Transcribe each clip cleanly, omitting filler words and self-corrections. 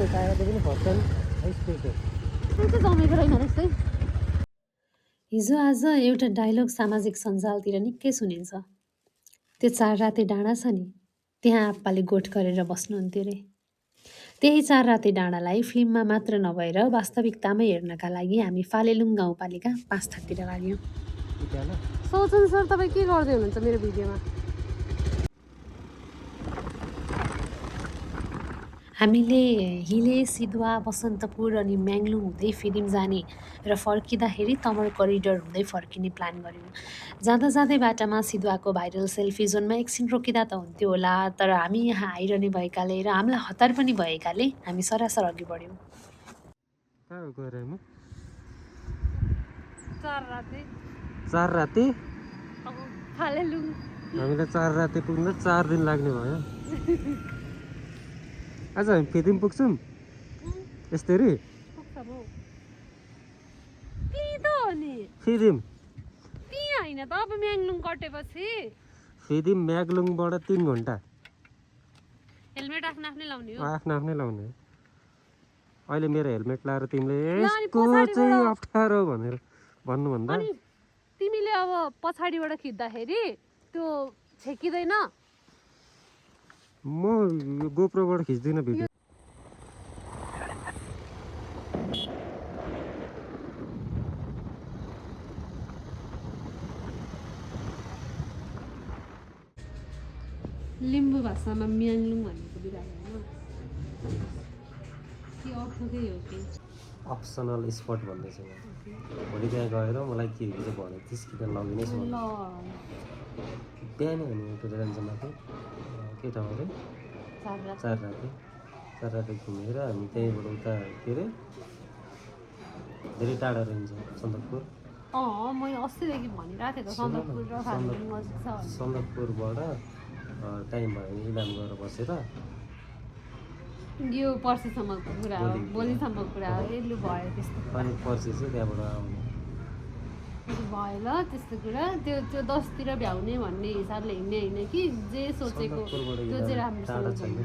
यस्तो टाढाले पनि hotel special त्यो चाहिँ जमेको रहेन रहेछ। हिजो आज एउटा डायलग सामाजिक सञ्जालतिर निकै सुनिन्छ। त्यो 4 राते डाँडा छ नि, त्यहाँ आप्पाले गोठ गरेर बस्नुहुन्थ्यो रे। त्यही 4 राते डाँडालाई फिल्ममा मात्र नभएर वास्तविकतामै हेर्नका लागि हामी फालेलुङ गाउँपालिका 5 थाकतिर लाग्यौँ। सोचन सर तपाईँ के गर्दै हुनुहुन्छ मेरो भिडियोमा? हामीले हिले सिधुवा बसन्तपुर अनि म्याङ्लुङ हुँदै फिल्म जाने र फर्किँदाखेरि तमर करिडर हुँदै फर्किने प्लान गऱ्यौँ। जाँदा जाँदै बाटामा सिधुवाको भाइरल सेल्फी जोनमा एकछिन रोकिँदा त हुन्थ्यो होला, तर हामी यहाँ आइरहने भएकाले र हामीलाई हतार पनि भएकाले हामी सरासर अघि बढ्यौँ। 4 राते फालेलुङ हामीलाई 4 राते पुग्न 4 दिन लाग्ने भयो। आज हामी फेदिम पुग्छौँ यस्तरी फेदिम होइन त अब म्याङ्लुङ कटेपछि फेदिम म्याग्लुङबाट 3 घन्टा। हेलमेट आफ्नो आफ्नै लाउने हो। आफ्नो आफ्नै लाउने। अहिले मेरो हेलमेट लाएर तिमीले यसको चाहिँ अप्ठ्यारो भनेर भन्नुभन्दा तिमीले अब पछाडिबाट खिच्दाखेरि त्यो छेकिँदैन। म गोप्रोबाट खिच्दिनँ भिडियो। लिम्बू भाषामा म्याङ्लुङ भनेको बिरालो होइन कि अर्थकै हो कि अप्सनल स्पट भन्दैछ म। भोलि त्यहाँ गएर मलाई के हिजो भनेको थिइस् कि त्यहाँ लगिनेछ ल बिहानै हामी उठेर जान्छ माथि के ठाउँ अरे 4 राति घुमेर हामी त्यहीँबाट उता के अरे धेरै टाढा रहन्छ सन्दकपुर। मैले अस्तिदेखि भनिरहेको थिएँ त सन्दकपुर र फालुङ नजिक छ। सन्दकपुरबाट टाइम भयो भने इलाम गएर बसेर यो पर्सिसम्मको कुरा हो, भोलिसम्मको कुरा हो। लु भयो त्यस्तो अनि पर्सि चाहिँ त्यहाँबाट आउने भयो ल त्यस्तो कुरा। त्यो 10तिर भ्याउने भन्ने हिसाबले हिँड्ने होइन कि जे सोचेको त्यो चाहिँ राम्रोसँग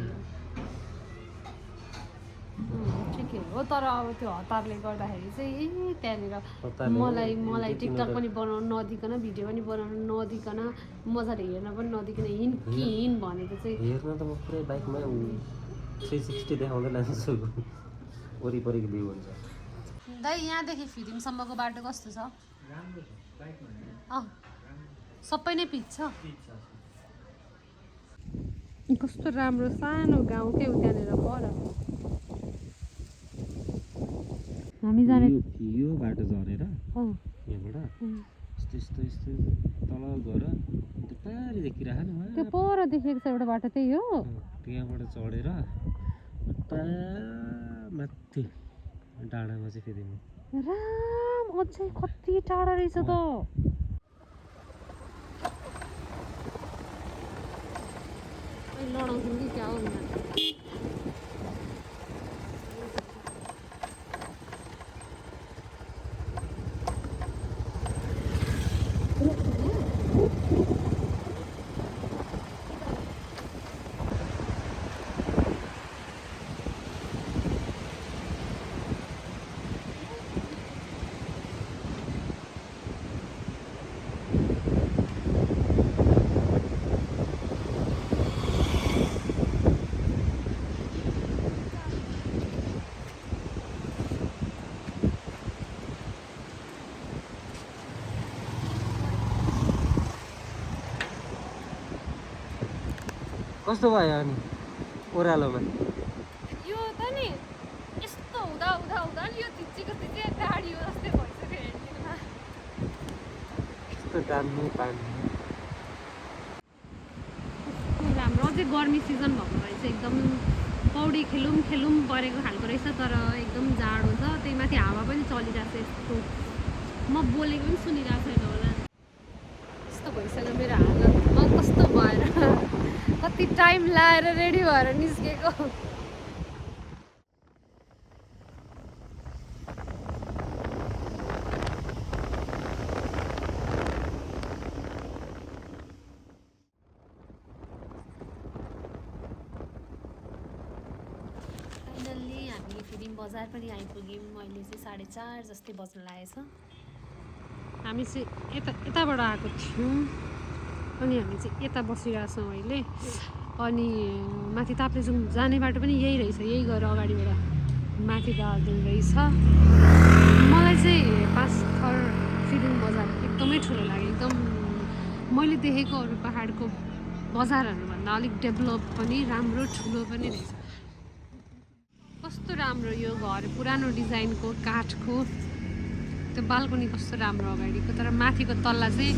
ठिकै हो। तर अब त्यो हतारले गर्दाखेरि चाहिँ त्यहाँनिर मलाई टिकटक पनि बनाउनु नदिकन भिडियो पनि बनाउनु नदिकन मजाले हेर्न पनि नदिकन हिँड भनेको चाहिँ हेर्न त म पुरै बाइकमा 360 देखाउँदै लान्छु। वरिपरिको भ्यू हुन्छ। दाइ यहाँदेखि फिदिमसम्मको बाटो कस्तो छ? सबै नै पिच छ। कस्तो राम्रो सानो गाउँ के त्यहाँनिर पर हामी जाने यो बाटो झरेर यहाँबाट यस्तो तल गएर त्यो पारी देखिरहेको नि त्यो पर देखेको छ एउटा बाटो त्यही हो। त्यहाँबाट चढेर माथि डाँडामा चाहिँ फेरि राम अझै कति टाढा रहेछ त। लडाउँछौँ कि क्या हो कस्तो भयो अनि ओह्रालोमा? यो त नि यस्तो हुँदा नि यो थिचेको गाडी हो जस्तै भइसक्यो हेर्नेमा। यस्तो दामी पानी राम्रो। अझै गर्मी सिजन भएको रहेछ एकदम पौडी खेलौँ परेको खालको रहेछ। तर एकदम जाडो छ, त्यही माथि हावा पनि चलिरहेको छ यस्तो। म बोलेको पनि सुनिरहेको छैन होला यस्तो भइसक्यो मेरो हालत। म कस्तो भएर कति टाइम लाएर रेडी भएर निस्केको। फाइनल्ली फिदिम बजार पनि आइपुग्यौँ। अहिले चाहिँ 4:30 जस्तै बज्न लागेछ। हामी चाहिँ यताबाट आएको थियौँ अनि हामी चाहिँ यता बसिरहेको छौँ अहिले। अनि माथि ताप्लेजुङ जाने बाटो पनि यही रहेछ, यही गएर अगाडिबाट माथि दार्जिलिङ रहेछ। मलाई चाहिँ पाँचथर फिदिम बजार एकदमै ठुलो लाग्यो। एकदम मैले देखेको अरू पहाडको बजारहरूभन्दा अलिक डेभलप पनि, राम्रो ठुलो पनि रहेछ। कस्तो राम्रो यो घर, पुरानो डिजाइनको काठको। त्यो बाल्कनी कस्तो राम्रो अगाडिको। तर माथिको तल्ला चाहिँ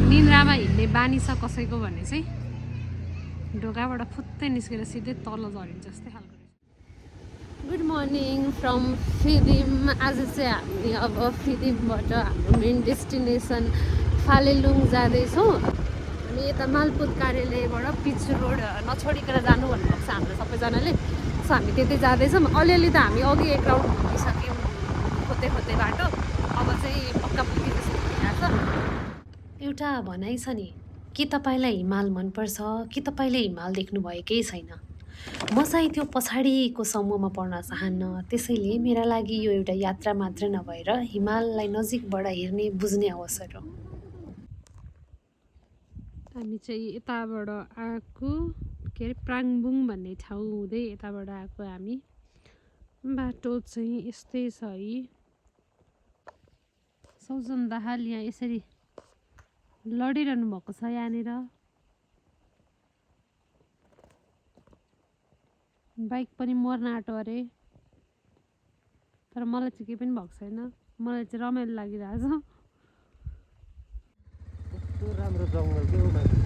निन्द्रामा हिँड्ने बानी छ कसैको भने चाहिँ ढोकाबाट फुत्तै निस्केर सिधै तल झरिन्छ जस्तै खालको रहेछ। Good morning from Phidim. आज चाहिँ हामी अब फिदिमबाट हाम्रो मेन डेस्टिनेसन फालेलुङ जाँदैछौँ। हामी यता मालपुत कार्यालयबाट पिच रोड नछोडिकन जानु भन्नुभएको छ हाम्रो सबैजनाले। सो हामी त्यतै जाँदैछौँ। अलिअलि त हामी अघि एक राउन्ड घुमिसक्यौँ खोज्दै खोज्दै बाटो। अब चाहिँ पक्का पुग्ने जस्तो भइरहेछ। एउटा भनाइ छ नि, के तपाईँलाई हिमाल मनपर्छ कि तपाईँले हिमाल देख्नुभएकै छैन। म चाहिँ त्यो पछाडिको समूहमा पर्न चाहन्न। त्यसैले मेरा लागि यो एउटा यात्रा मात्र नभएर हिमाललाई नजिकबाट हेर्ने बुझ्ने अवसर हो। हामी चाहिँ यताबाट आएको, के अरे प्राङबुङ भन्ने ठाउँ हुँदै यताबाट आएको हामी। बाटो चाहिँ यस्तै छ है। सौजन दाहाल यहाँ यसरी लडिरहनु भएको छ यहाँनिर। बाइक पनि मर्न आँटो अरे, तर मलाई चाहिँ केही पनि भएको छैन। मलाई चाहिँ रमाइलो लागिरहेछ। कस्तो राम्रो जङ्गल के हो माथि।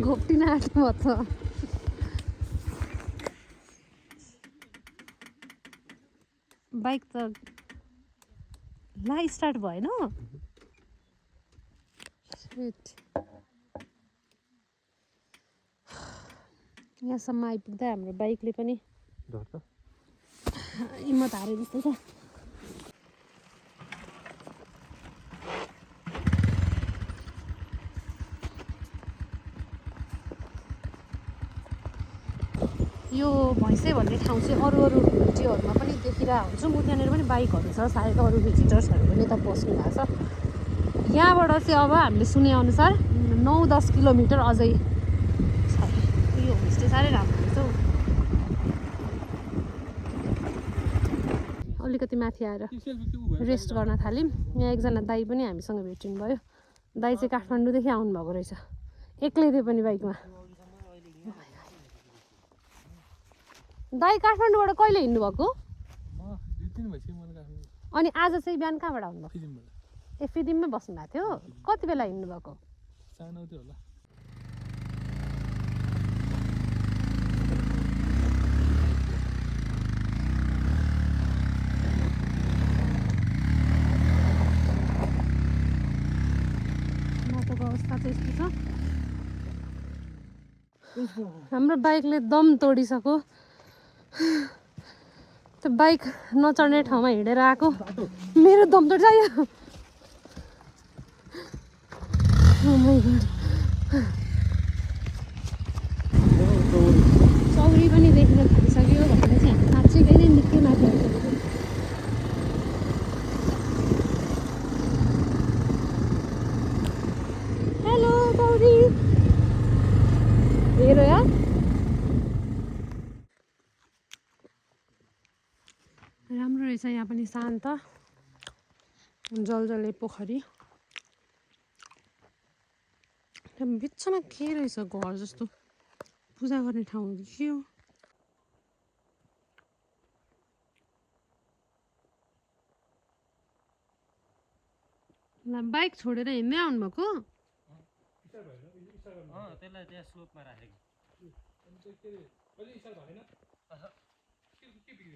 घोप्टिन आँट्नु भएको छ। बाइक त ला स्टार्ट भएन। यहाँसम्म आइपुग्दा हाम्रो बाइकले पनि हिम्मत हारे जस्तो छ। यो भैँसे भन्ने ठाउँ चाहिँ अरू भिडियोहरूमा पनि देखिरहेको हुन्छु म। त्यहाँनिर पनि बाइकहरू छ, सायद अरू भिजिटर्सहरू पनि त बस्नु भएको छ। यहाँबाट चाहिँ अब हामीले सुनेअनुसार 9-10 किलोमिटर अझै छ। यो होमस्टे साह्रै राम्रो रहेछ हौ। अलिकति माथि आएर रेस्ट गर्न थाल्यौँ। यहाँ एकजना दाइ पनि हामीसँग भेटिनु भयो। दाइ चाहिँ काठमाडौँदेखि आउनुभएको रहेछ, एक्लै थियो पनि बाइकमा। दाइ काठमाडौँबाट कहिले हिँड्नु भएको? अनि आज चाहिँ बिहान कहाँबाट आउनुभएको? ए फिदिममै बस्नु भएको थियो। कति बेला हिँड्नु भएको? बाटोको अवस्था चाहिँ यस्तो छ। हाम्रो बाइकले दम तोडिसक्यो। त्यो बाइक नचढ्ने ठाउँमा हिँडेर आएको, मेरो दम तोडिसक्यो। चौरी पनि देख्न थालिसक्यो भनेर चाहिँ हामी साँच्चैकै नै निकै माथि आइसकेको। हेलो चौरी, हेर यार राम्रो रहेछ। यहाँ पनि शान्त, जलजले पोखरी। बिचमा के रहेछ घर जस्तो, पूजा गर्ने ठाउँ के हो? बाइक छोडेर हिँड्दै आउनुभएको? त्यसलाई त्यहाँ स्लोपमा राखेको।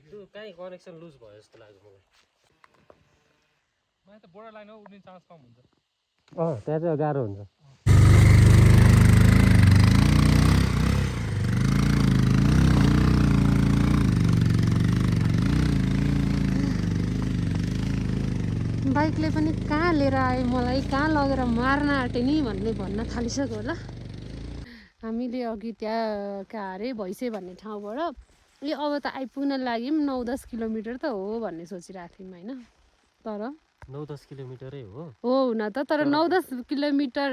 त्यो कहीँ कनेक्सन लुज भयो जस्तो लाग्यो मलाई। माथि त बोर्डर लाइन हो, उड्ने चान्स कम हुन्छ। त्यहाँ चाहिँ गाह्रो हुन्छ। बाइकले पनि कहाँ लिएर आयो मलाई, कहाँ लगेर मार्न आँटे नि भन्ने भन्न थालिसक्यो होला। हामीले अघि त्यहाँ कहाँ अरे भैँसे भन्ने ठाउँबाट अब त आइपुग्न लाग्यौँ, 9-10 किलोमिटर त हो भन्ने सोचिरहेको थियौँ होइन। तर 9-10 किलोमिटरै हो हुन त, तर 9-10 किलोमिटर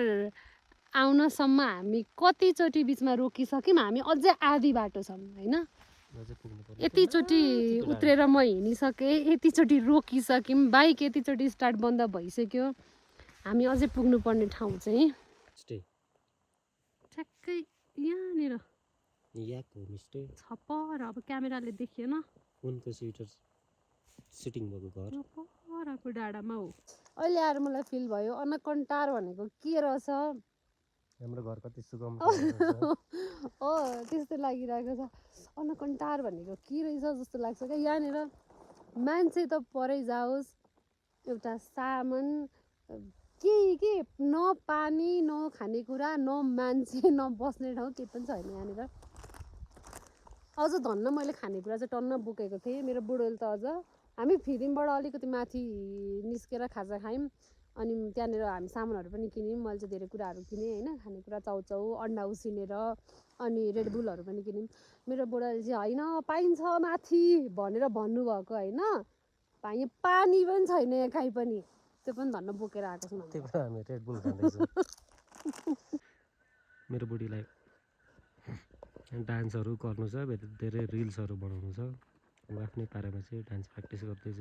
आउनसम्म हामी कतिचोटि बिचमा रोकिसक्यौँ, हामी अझै आधी बाटो छौँ होइन। यतिचोटि उत्रेर म हिँडिसकेँ, यतिचोटि रोकिसक्यौँ, बाइक यतिचोटि स्टार्ट बन्द भइसक्यो। हामी अझै पुग्नुपर्ने ठाउँ चाहिँ ठ्याक्कै यहाँनिर छपर। अब क्यामेराले देखिएन, फोनको सिटिङ भएको घर परको डाँडामा हो। अहिले आएर मलाई फिल भयो अन्नकन्टार भनेको के रहेछ। हाम्रो घर कति सुगम हो त्यस्तो लागिरहेको छ। अन्नकन्टार भनेको के रहेछ जस्तो लाग्छ क्या। यहाँनिर मान्छे त परै जाओस्, एउटा सामान के न पानी न खानेकुरा न मान्छे न बस्ने ठाउँ केही पनि छैन यहाँनिर। अझ धन्न मैले खानेकुरा चाहिँ टन्न बोकेको थिएँ। मेरो बुढोले त अझ हामी फिदिमबाट अलिकति माथि निस्केर खाजा खायौँ, अनि त्यहाँनिर हामी सामानहरू पनि किन्यौँ। मैले चाहिँ धेरै कुराहरू किनेँ होइन, खानेकुरा, चाउचाउ, अन्डा उसिनेर, अनि रेडबुलहरू पनि किन्यौँ। मेरो बुढाले चाहिँ होइन पाइन्छ माथि भनेर भन्नुभएको होइन, पानी पनि छैन यहाँ काहीँ पनि, त्यो पनि धन्न बोकेर आएको छु। त्यही भएर हामी रेडबुल खाँदैछौँ। मेरो बुढीलाई डान्सहरू गर्नु छ, धेरै रिल्सहरू बनाउनु छ। अब आफ्नै पारामा चाहिँ डान्स प्र्याक्टिस गर्दैछ।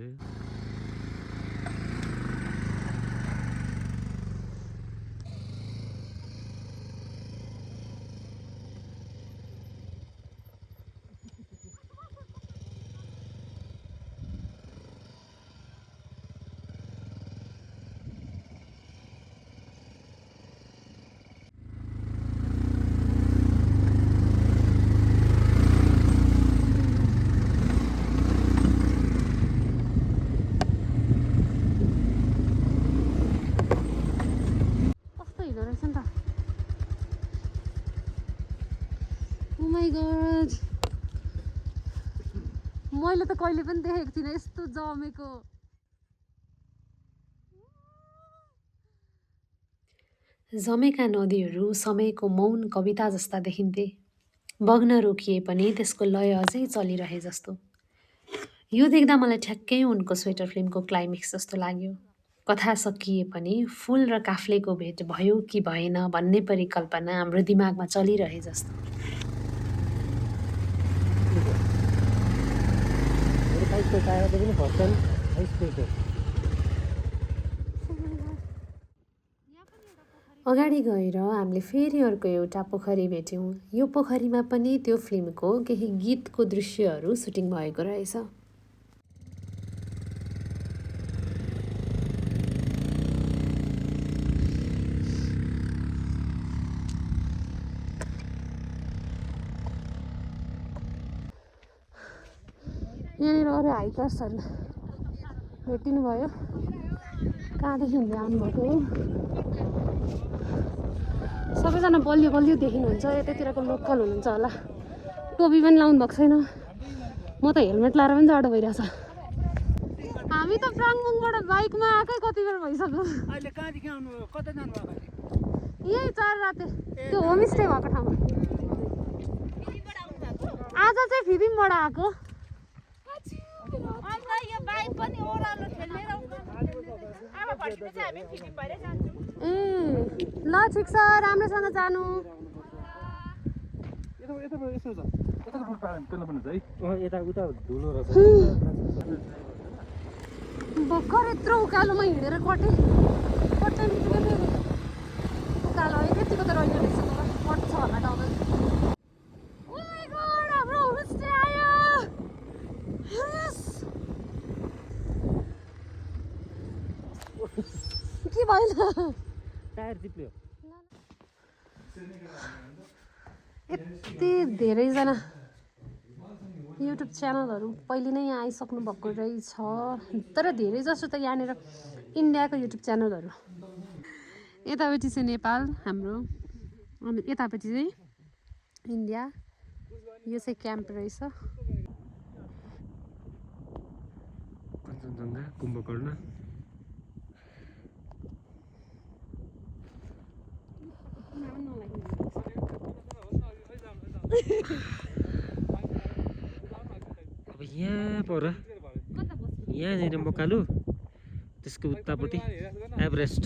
मैले त कहिले पनि देखेको थिइनँ यस्तो जमेको। जमेका नदीहरू समयको मौन कविता जस्ता देखिन्थे। बग्न रोकिए पनि त्यसको लय अझै चलिरहे जस्तो। यो देख्दा मलाई ठ्याक्कै उनको स्वेटर फिल्मको क्लाइमेक्स जस्तो लाग्यो। कथा सकिए पनि फुल र काफ्लेको भेट भयो कि भएन भन्ने परिकल्पना हाम्रो दिमागमा चलिरहे जस्तो। अगाडि गएर हामीले फेरि अर्को एउटा पोखरी भेट्यौँ। यो पोखरीमा पनि त्यो फिल्मको केही गीतको दृश्यहरू सुटिङ भएको रहेछ। यहाँनिर अरू हाइकर्सहरू भेटिनु भयो। कहाँदेखि हुँदै आउनुभएको हो, सबैजना बलियो बलियो देखिनुहुन्छ। यतैतिरको लोकल हुनुहुन्छ होला। टोपी पनि लाउनु भएको छैन, म त हेलमेट लाएर पनि जाडो भइरहेछ। हामी त प्राङमुङबाट बाइकमा आएकै कति बेर भइसक्यो। यही 4 राते त्यो होमस्टे भएको ठाउँ। आज चाहिँ फिदिमबाट आएको। ल ठिक छ, राम्रोसँग जानु। भर्खर यत्रो उकालोमा हिँडेर कटे उकालो यतिको त रहेन रहेछ, कट्छ होला डबल। हाम्रो होमस्टे आयो। के भयो? टायर चिप्ल्यो। यति धेरैजना युट्युब च्यानलहरू पहिले नै यहाँ आइसक्नु भएको रहेछ, तर धेरै जसो त यहाँनिर इन्डियाको युट्युब च्यानलहरू। यतापट्टि चाहिँ नेपाल हाम्रो, अनि यतापट्टि चाहिँ इन्डिया। यो चाहिँ क्याम्प रहेछ। कञ्चनजङ्घा, कुम्भकर्ण। अब यहाँ पर यहाँनिर मकालु त्यसको उतापट्टि एभरेस्ट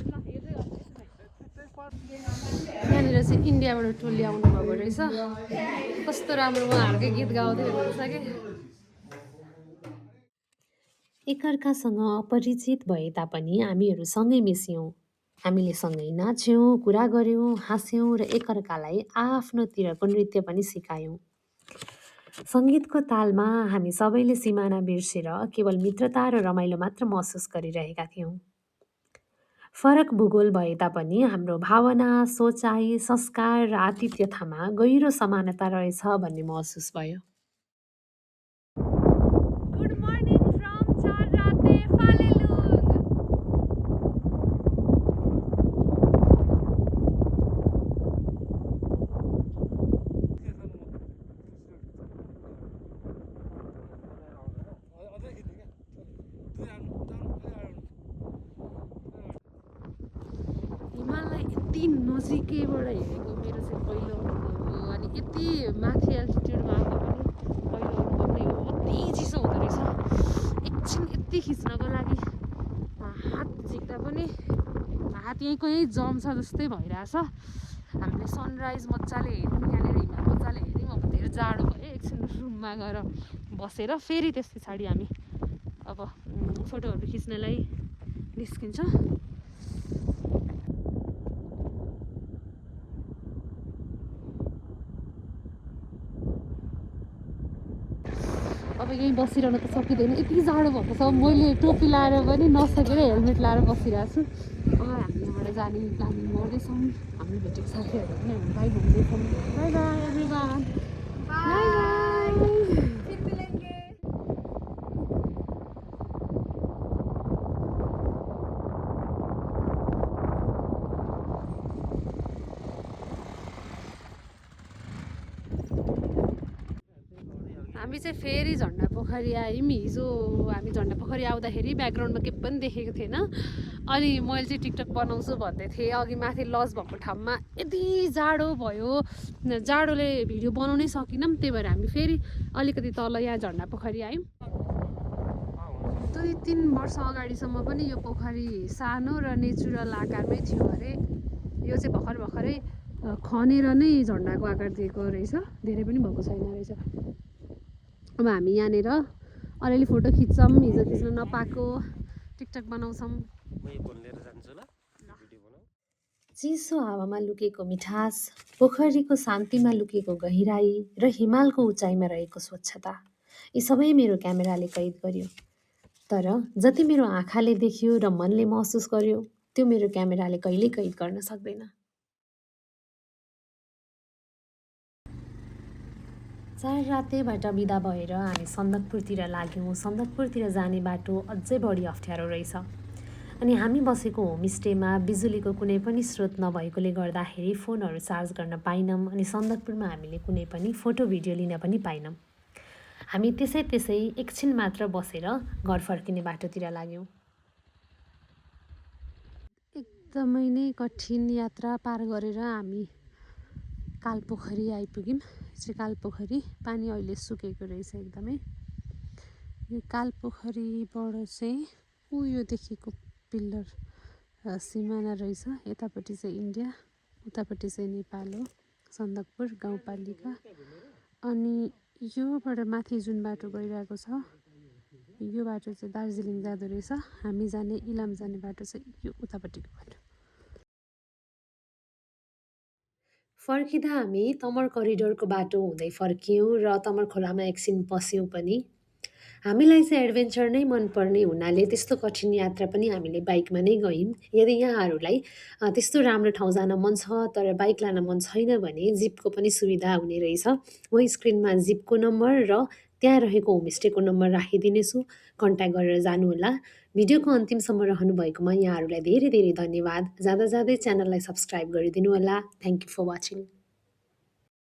यहाँनिर चाहिँ इन्डियाबाट टोली आउनु भएको रहेछ कस्तो राम्रो उहाँहरूकै गीत गाउँदै हुनुहुन्छ कि एकअर्कासँग अपरिचित भए तापनि हामीहरू सँगै मिस्यौँ हामीले सँगै नाच्यौँ कुरा गऱ्यौँ हाँस्यौँ र एकअर्कालाई आफ्नोतिरको नृत्य पनि सिकायौँ सङ्गीतको तालमा हामी सबैले सिमाना बिर्सेर केवल मित्रता र रमाइलो मात्र महसुस गरिरहेका थियौँ फरक भूगोल भए तापनि हाम्रो भावना सोचाइ संस्कार र आतिथ्यतामा गहिरो समानता रहेछ भन्ने महसुस भयो गुड मर्निङ फ्रम चारराते फालेलुङ हिमाललाई यति नजिकैबाट हेरेको मेरो चाहिँ पहिलो अनुभव हो अनि यति माथि एल्टिट्युडमा आएको पनि पहिलो अनुभव नै हो कति चिसो हुँदो रहेछ एकछिन यति खिच्नको लागि हात झिक्दा पनि हात यहीँ जम्छ जस्तै भइरहेछ हामीले सनराइज मजाले हेऱ्यौँ यहाँनिर हिमाल मजाले हेऱ्यौँ अब धेरै जाडो भयो एकछिन रुममा गएर बसेर फेरि त्यस पछाडि हामी अब फोटोहरू खिच्नलाई निस्किन्छ अब यहीँ बसिरहन त सकिँदैन यति जाडो भएको छ मैले टोपी लाएर पनि नसकेर हेलमेट लाएर बसिरहेको छु अब हामी यहाँबाट जाने प्लानिङ गर्दैछौँ हामी भेटेको साथीहरू पनि हामी बाई भन्दैछौँ बाई बाई एभ्रिवान बाई हामी चाहिँ फेरि झन्डा पोखरी आयौँ हिजो हामी झन्डा पोखरी आउँदाखेरि ब्याकग्राउन्डमा के पनि देखेको थिएन अनि मैले चाहिँ टिकटक बनाउँछु भन्दै थिएँ अघि माथि लज भएको ठाउँमा यति जाडो भयो जाडोले भिडियो बनाउनै सकिनौँ त्यही भएर हामी फेरि अलिकति तल यहाँ झन्डा पोखरी आयौँ 2-3 वर्ष अगाडिसम्म पनि यो पोखरी सानो र नेचुरल आकारमै थियो अरे यो चाहिँ भर्खरै खनेर नै झन्डाको आकार दिएको रहेछ धेरै पनि भएको छैन रहेछ अब हामी यहाँनिर अलिअलि फोटो खिच्छौँ हिजो खिच्न नपाएको टिकटक बनाउँछौँ चिसो हावामा लुकेको मिठास पोखरीको शान्तिमा लुकेको गहिराई र हिमालको उचाइमा रहेको स्वच्छता यी सबै मेरो क्यामेराले कैद गर्यो तर जति मेरो आँखाले देख्यो र मनले महसुस गर्यो त्यो मेरो क्यामेराले कहिल्यै कैद गर्न सक्दैन चाररातेबाट बिदा भएर हामी सन्दकपुरतिर लाग्यौँ सन्दकपुरतिर जाने बाटो अझै बढी अप्ठ्यारो रहेछ अनि हामी बसेको होमस्टेमा बिजुलीको कुनै पनि स्रोत नभएकोले गर्दाखेरि फोनहरू चार्ज गर्न पाइनौँ अनि सन्दकपुरमा हामीले कुनै पनि फोटो भिडियो लिन पनि पाइनौँ हामी त्यसै एकछिन मात्र बसेर घर फर्किने बाटोतिर लाग्यौँ एकदमै नै कठिन यात्रा पार गरेर हामी कालपोखरी आइपुग्यौँ चाहिँ कालपोखरी पानी अहिले सुकेको रहेछ एकदमै यो कालपोखरीबाट चाहिँ यो देखेको पिल्लर सिमाना रहेछ यतापट्टि चाहिँ इन्डिया उतापट्टि चाहिँ नेपाल हो सन्दकपुर गाउँपालिका अनि योबाट माथि जुन बाटो गइरहेको छ यो बाटो चाहिँ दार्जिलिङ जाँदो रहेछ हामी जाने इलाम जाने बाटो चाहिँ यो उतापट्टिको बाटो फर्किँदा हामी तमर करिडोरको बाटो हुँदै फर्कियौँ र तमर खोलामा एकछिन बस्यौँ पनि हामीलाई चाहिँ एडभेन्चर नै मनपर्ने हुनाले त्यस्तो कठिन यात्रा पनि हामीले बाइकमा नै गयौँ यदि यहाँहरूलाई त्यस्तो राम्रो ठाउँ जान मन छ तर बाइक लान मन छैन भने जिपको पनि सुविधा हुने रहेछ म स्क्रिनमा जिपको नम्बर र त्यहाँ रहेको होमस्टेको नम्बर राखिदिनेछु कन्ट्याक्ट गरेर जानुहोला भिडियोको अन्तिमसम्म रहनुभएकोमा यहाँहरूलाई धेरै धेरै धन्यवाद जाँदा च्यानललाई सब्सक्राइब गरिदिनु होला थ्याङ्क यू फर वाचिङ